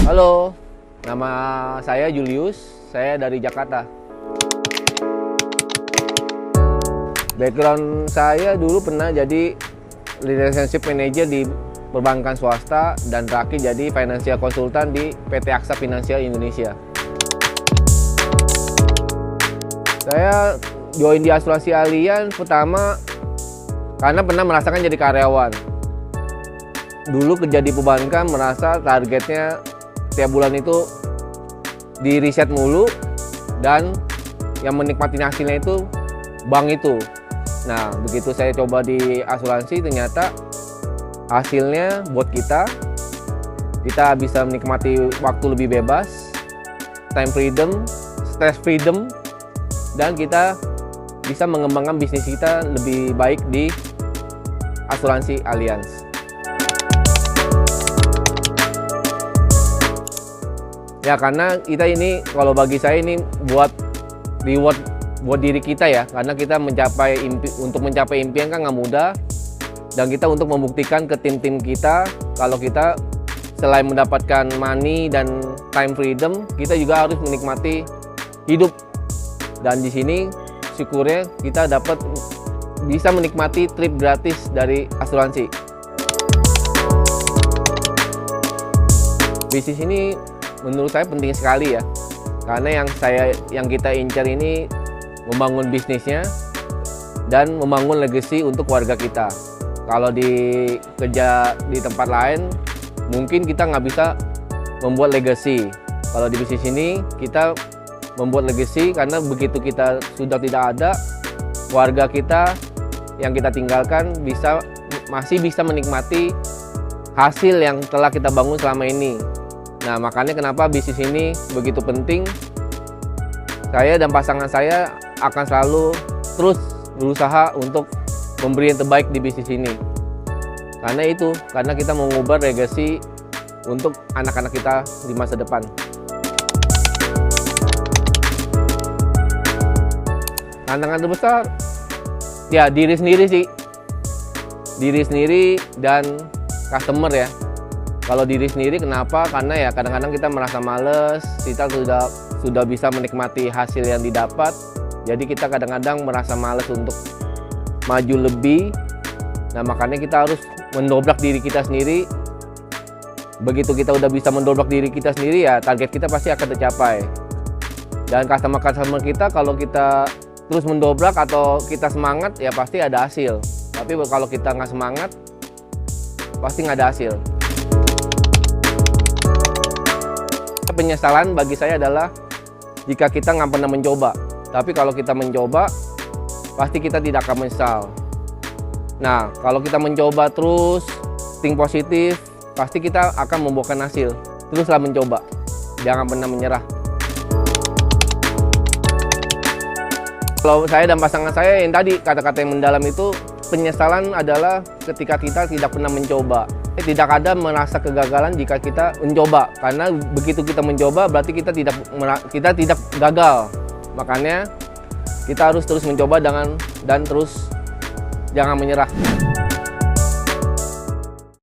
Halo, nama saya Julius, saya dari Jakarta. Background saya dulu pernah jadi relationship manager di perbankan swasta dan terakhir jadi financial consultant di PT Aksa Finansial Indonesia. Saya join di asuransi Allianz pertama karena pernah merasakan jadi karyawan. Dulu kerja di perbankan merasa targetnya tiap bulan itu di riset mulu dan yang menikmati hasilnya itu bank itu. Nah, begitu saya coba di asuransi ternyata hasilnya buat kita bisa menikmati waktu lebih bebas, time freedom, stress freedom, dan kita bisa mengembangkan bisnis kita lebih baik di asuransi Allianz. Ya, karena kita ini, kalau bagi saya ini buat reward buat diri kita ya, karena kita untuk mencapai impian kan nggak mudah, dan kita untuk membuktikan ke tim-tim kita kalau kita selain mendapatkan money dan time freedom, kita juga harus menikmati hidup. Dan di sini syukurnya kita bisa menikmati trip gratis dari asuransi. Bisnis ini menurut saya penting sekali ya, karena yang kita incar ini membangun bisnisnya dan membangun legacy untuk keluarga kita. Kalau kerja di tempat lain mungkin kita nggak bisa membuat legacy. Kalau di bisnis ini kita membuat legacy karena begitu kita sudah tidak ada, keluarga kita yang kita tinggalkan masih bisa menikmati hasil yang telah kita bangun selama ini. Nah, makanya kenapa bisnis ini begitu penting. Saya dan pasangan saya akan selalu terus berusaha untuk memberi yang terbaik di bisnis ini. Karena kita mau mengubah legacy untuk anak-anak kita di masa depan. Tantangan terbesar ya diri sendiri sih. Diri sendiri dan customer ya. Kalau diri sendiri kenapa? Karena ya kadang-kadang kita merasa males, kita sudah bisa menikmati hasil yang didapat. Jadi kita kadang-kadang merasa males untuk maju lebih. Nah, makanya kita harus mendobrak diri kita sendiri. Begitu kita udah bisa mendobrak diri kita sendiri ya target kita pasti akan tercapai. Dan customer kita kalau kita terus mendobrak atau kita semangat ya pasti ada hasil. Tapi kalau kita nggak semangat pasti nggak ada hasil. Penyesalan bagi saya adalah jika kita nggak pernah mencoba. Tapi kalau kita mencoba, pasti kita tidak akan menyesal. Nah, kalau kita mencoba terus, think positif, pasti kita akan membuahkan hasil. Teruslah mencoba, jangan pernah menyerah. Kalau saya dan pasangan saya yang tadi, kata-kata yang mendalam itu, penyesalan adalah ketika kita tidak pernah mencoba. Tidak ada merasa kegagalan jika kita mencoba, karena begitu kita mencoba berarti kita tidak gagal. Makanya kita harus terus mencoba dan terus jangan menyerah.